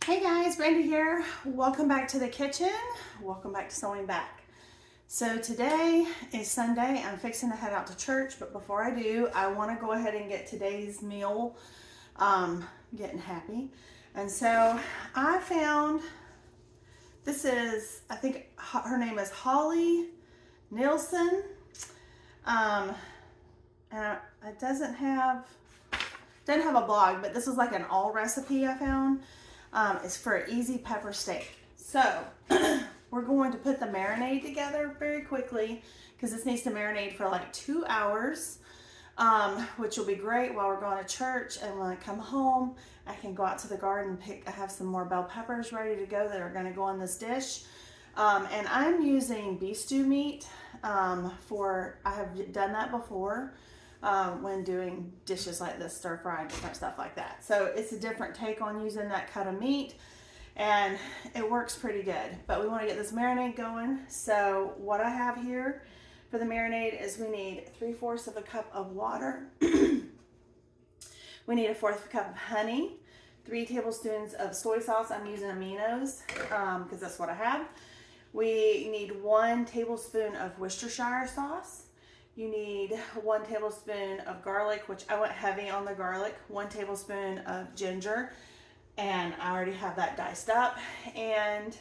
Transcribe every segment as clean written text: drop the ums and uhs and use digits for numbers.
Hey guys, Brandy here. Welcome back to the kitchen. Welcome back to Sewing Back. So today is Sunday. I'm fixing to head out to church, but before I do, I want to go ahead and get today's meal getting happy. And so I found, this is, I think her name is Holly Nielsen. And it doesn't have a blog, but this is like an all recipe I found. It's for an easy pepper steak. So we're going to put the marinade together very quickly because this needs to marinate for like 2 hours, which will be great while we're going to church. And when I come home, I can go out to the garden and I have some more bell peppers ready to go that are going to go in this dish. And I'm using beef stew meat I have done that before. When doing dishes like this, stir fry, different stuff like that. So it's a different take on using that cut of meat, and it works pretty good. But we want to get this marinade going. So what I have here for the marinade is we need 3/4 of a cup of water. We need 1/4 cup of honey, 3 tablespoons of soy sauce. I'm using Aminos because that's what I have. We need 1 tablespoon of Worcestershire sauce. You need 1 tablespoon of garlic, which I went heavy on the garlic, 1 tablespoon of ginger, and I already have that diced up. And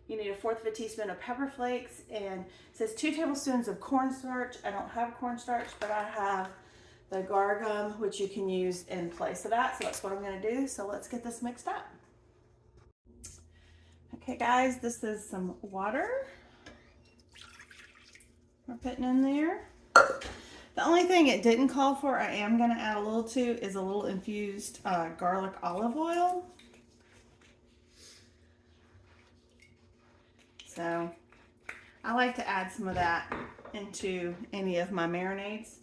you need 1/4 of a teaspoon of pepper flakes, and it says 2 tablespoons of cornstarch. I don't have cornstarch, but I have the gargum, which you can use in place of that. So that's what I'm gonna do. So let's get this mixed up. Okay guys, this is some water we're putting in there. The only thing it didn't call for, I am going to add a little to, is a little infused garlic olive oil. So I like to add some of that into any of my marinades.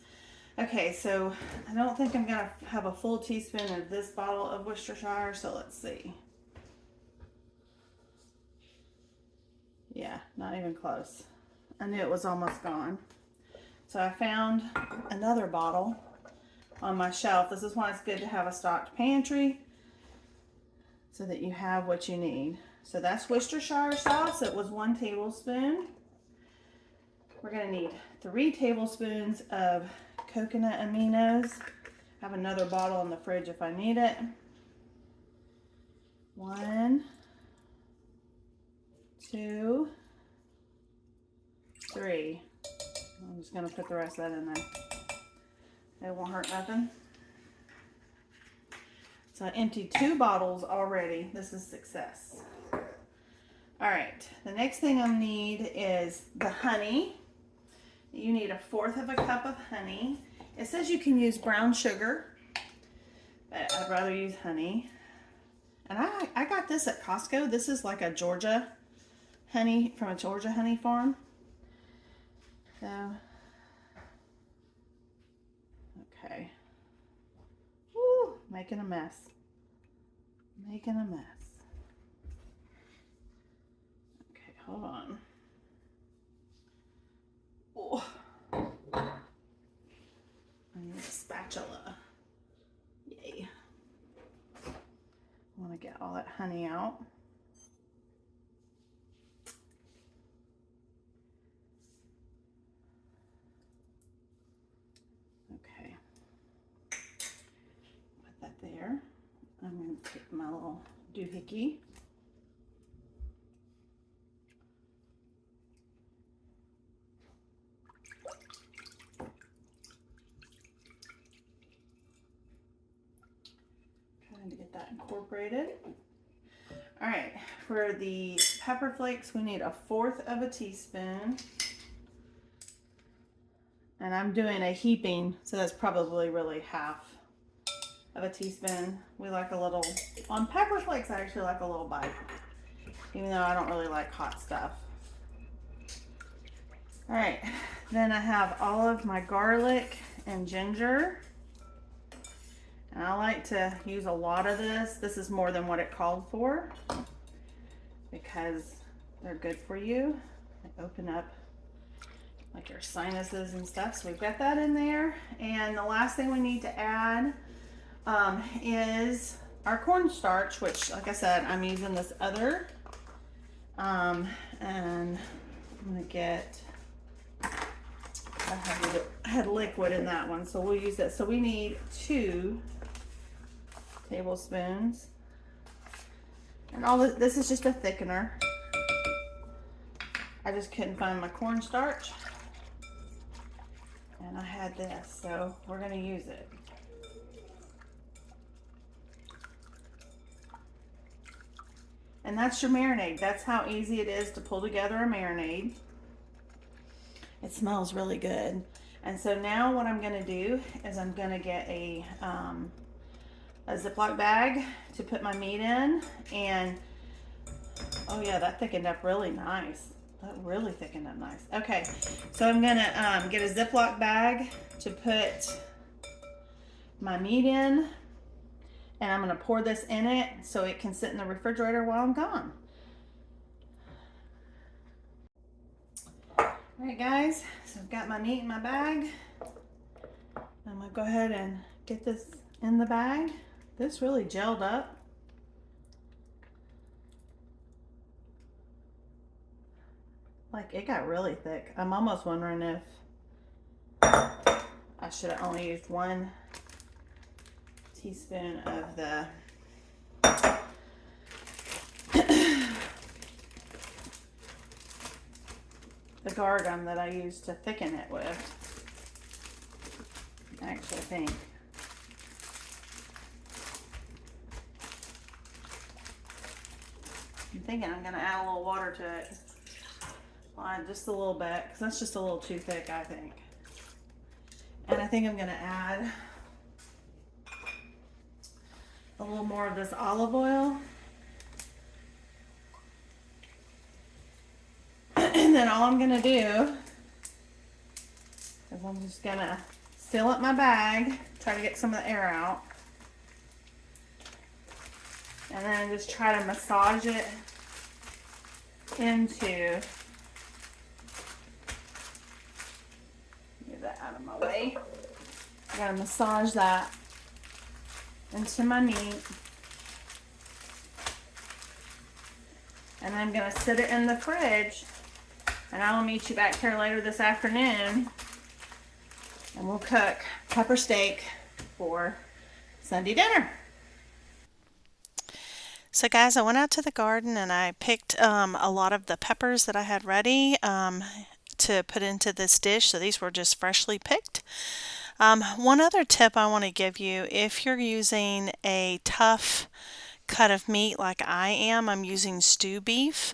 Okay, so I don't think I'm going to have a full teaspoon of this bottle of Worcestershire, so let's see. Yeah, not even close. I knew it was almost gone. So I found another bottle on my shelf. This is why it's good to have a stocked pantry so that you have what you need. So that's Worcestershire sauce. It was 1 tablespoon. We're going to need 3 tablespoons of coconut aminos. I have another bottle in the fridge if I need it. 1, 2, 3. I'm just going to put the rest of that in there. It won't hurt nothing. So I emptied 2 bottles already. This is success. Alright, the next thing I need is the honey. You need 1/4 of a cup of honey. It says you can use brown sugar, but I'd rather use honey. And I got this at Costco. This is like a Georgia honey, from a Georgia honey farm. So, okay. Woo, making a mess. Making a mess. Okay, hold on. Oh. I need a spatula. Yay. I want to get all that honey out. There. I'm going to take my little doohickey. Trying to get that incorporated. All right, for the pepper flakes, we need 1/4 of a teaspoon. And I'm doing a heaping, so that's probably really half of a teaspoon. We like a little, on pepper flakes I actually like a little bite, even though I don't really like hot stuff. Alright, then I have all of my garlic and ginger. And I like to use a lot of this. This is more than what it called for because they're good for you. They open up like your sinuses and stuff. So we've got that in there. And the last thing we need to add is our cornstarch, which, like I said, I'm using this other, and I'm gonna get, I had liquid in that one, so we'll use that. So we need 2 tablespoons, and all this is just a thickener. I just couldn't find my cornstarch, and I had this, so we're gonna use it. And that's your marinade. That's how easy it is to pull together a marinade. It smells really good. And so now what I'm gonna do is I'm gonna get a Ziploc bag to put my meat in. And oh yeah, that thickened up really nice. That really thickened up nice. Okay, so I'm gonna get a Ziploc bag to put my meat in. And I'm gonna pour this in it so it can sit in the refrigerator while I'm gone. All right, guys, so I've got my meat in my bag. I'm gonna go ahead and get this in the bag. This really gelled up. Like, it got really thick. I'm almost wondering if I should have only used 1 teaspoon of the gargum that I used to thicken it with. Actually, I think. I'm thinking I'm going to add a little water to it. Just a little bit, because that's just a little too thick, I think. And I think I'm going to add a little more of this olive oil. And then all I'm gonna do is I'm just gonna fill up my bag, try to get some of the air out, and then just try to massage it into, get that out of my way. I gotta massage that into my meat. And I'm gonna sit it in the fridge, and I'll meet you back here later this afternoon, and we'll cook pepper steak for Sunday dinner. So guys, I went out to the garden and I picked a lot of the peppers that I had ready to put into this dish. So these were just freshly picked. One other tip I want to give you, if you're using a tough cut of meat like I am, I'm using stew beef,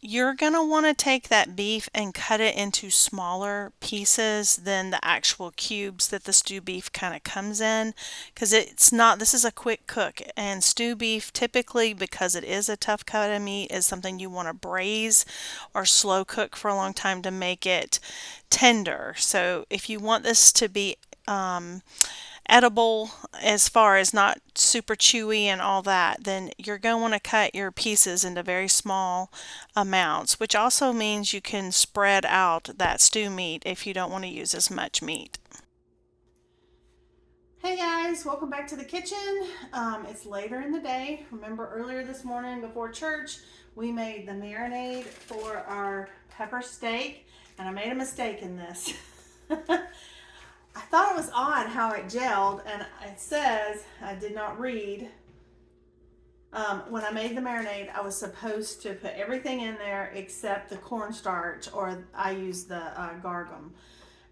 you're going to want to take that beef and cut it into smaller pieces than the actual cubes that the stew beef kind of comes in, because it's not, this is a quick cook, and stew beef typically, because it is a tough cut of meat, is something you want to braise or slow cook for a long time to make it tender. So if you want this to be edible, as far as not super chewy and all that, then you're going to want to cut your pieces into very small amounts, which also means you can spread out that stew meat if you don't want to use as much meat. Hey guys, welcome back to the kitchen. It's later in the day. Remember earlier this morning before church, we made the marinade for our pepper steak, and I made a mistake in this. I thought it was odd how it gelled, and it says, I did not read, when I made the marinade, I was supposed to put everything in there except the cornstarch, or I used the gargum,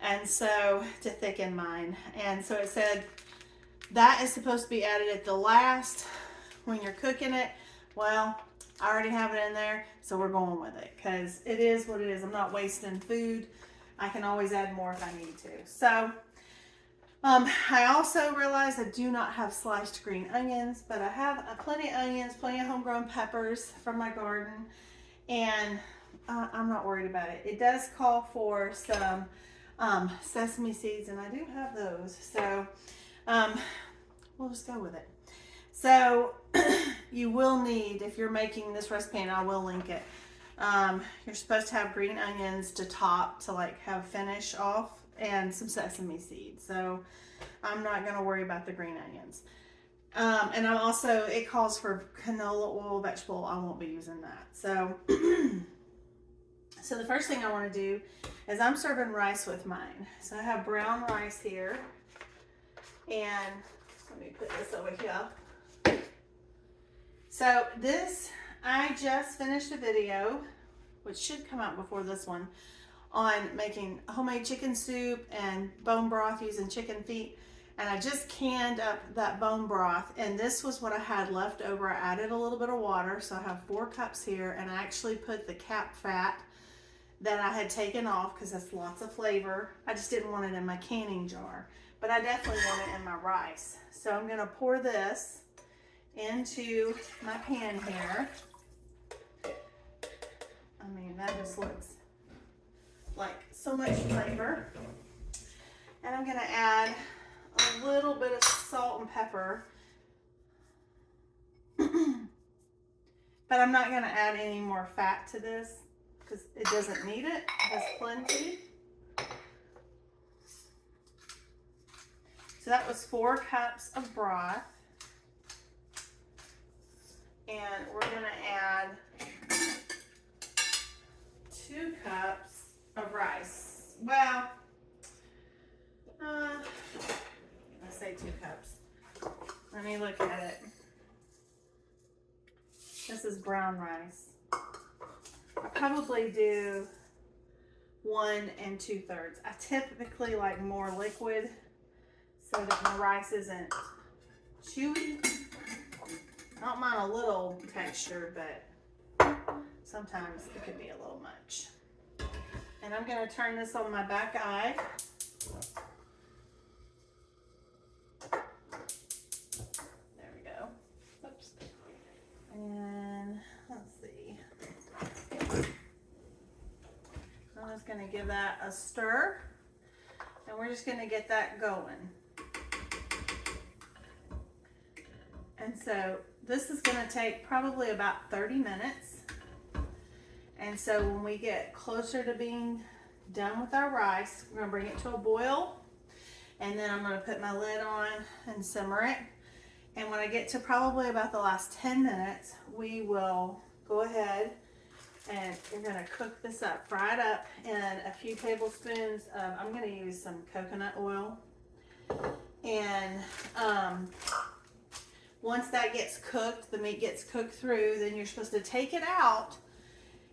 and so to thicken mine. And so it said that is supposed to be added at the last when you're cooking it. Well, I already have it in there, so we're going with it, because it is what it is. I'm not wasting food. I can always add more if I need to. So I also realized I do not have sliced green onions, but I have plenty of onions, plenty of homegrown peppers from my garden, and I'm not worried about it. It does call for some sesame seeds, and I do have those, so we'll just go with it. So you will need, if you're making this recipe, and I will link it, you're supposed to have green onions to top, to like have finish off, and some sesame seeds. So I'm not going to worry about the green onions. And I'm also, it calls for canola oil, vegetable. I won't be using that. So, so the first thing I want to do is I'm serving rice with mine. So I have brown rice here. And let me put this over here. So this, I just finished a video, which should come out before this one, on making homemade chicken soup and bone broth using chicken feet. And I just canned up that bone broth, and this was what I had left over. I added a little bit of water, so I have 4 cups here, and I actually put the cap fat that I had taken off because that's lots of flavor. I just didn't want it in my canning jar, but I definitely want it in my rice. So I'm gonna pour this into my pan here. I mean, that just looks like so much flavor. And I'm gonna add a little bit of salt and pepper. But I'm not gonna add any more fat to this because it doesn't need it. It has plenty. So that was 4 cups of broth. And we're gonna add 2 cups of rice. Well, let's say 2 cups. Let me look at it. This is brown rice. I probably do 1 2/3. I typically like more liquid so that my rice isn't chewy. I don't mind a little texture, but sometimes it could be a little much. And I'm going to turn this on my back eye. There we go. Oops. And let's see. I'm just going to give that a stir. And we're just going to get that going. And so this is going to take probably about 30 minutes. And so when we get closer to being done with our rice, we're going to bring it to a boil. And then I'm going to put my lid on and simmer it. And when I get to probably about the last 10 minutes, we will go ahead and we're going to cook this up, fry it up in a few tablespoons of, I'm going to use some coconut oil. And once that gets cooked, the meat gets cooked through, then you're supposed to take it out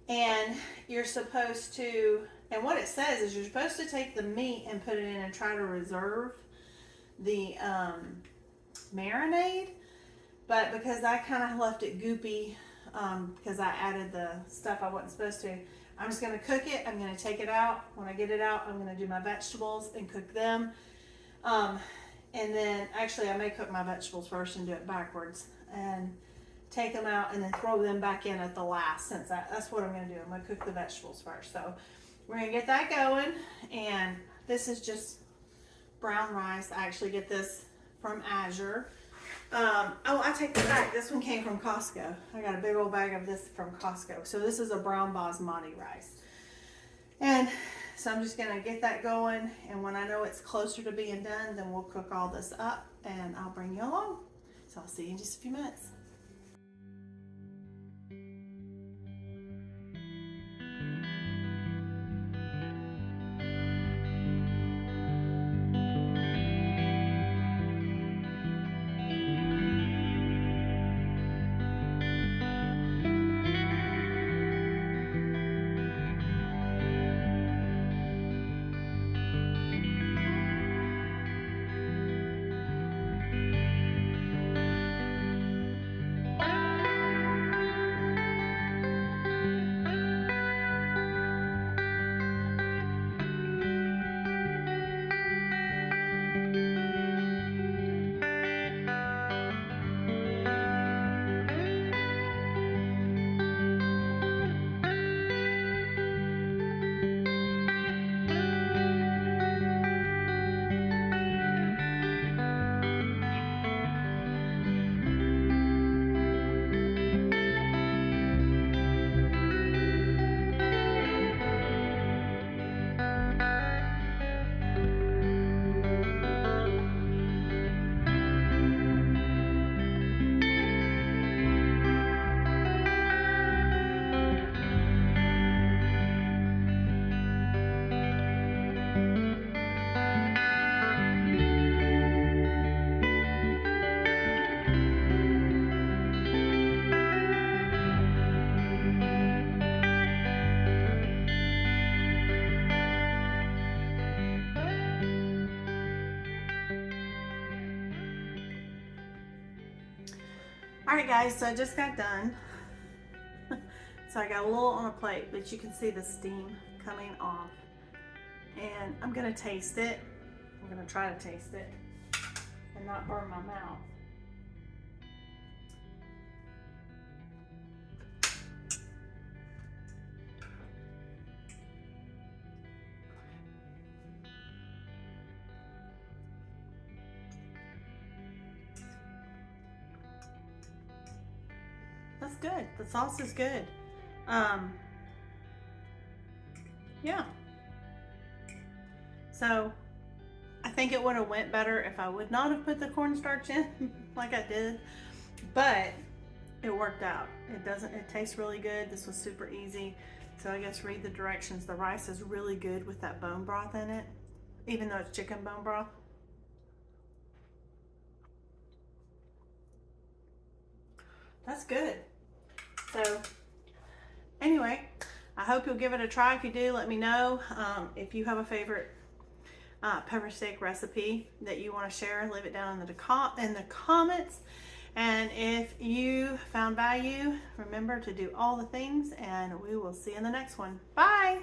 and you're supposed to, and what it says is you're supposed to take the meat and put it in and try to reserve the marinade. But because I kind of left it goopy because I added the stuff I wasn't supposed to, I'm just going to cook it. I'm going to take it out. When I get it out, I'm going to do my vegetables and cook them. And then, actually, I may cook my vegetables first and do it backwards. And take them out and then throw them back in at the last, since that's what I'm going to do. I'm going to cook the vegetables first. So, we're going to get that going. And this is just brown rice. I actually get this from Azure. Oh, I take that back. This one came from Costco. I got a big old bag of this from Costco. So, this is a brown basmati rice. And so I'm just going to get that going, and when I know it's closer to being done, then we'll cook all this up and I'll bring you along. So I'll see you in just a few minutes. All right, guys, so I just got done. So I got a little on a plate, but you can see the steam coming off. And I'm gonna taste it. I'm gonna try to taste it and not burn my mouth. That's good. The sauce is good. Yeah. So I think it would have went better if I would not have put the cornstarch in like I did, but it worked out. It tastes really good. This was super easy. So I guess read the directions. The rice is really good with that bone broth in it, even though it's chicken bone broth. That's good. So anyway, I hope you'll give it a try. If you do, let me know. If you have a favorite pepper steak recipe that you want to share, leave it down in the comments. And if you found value, remember to do all the things, and we will see you in the next one. Bye.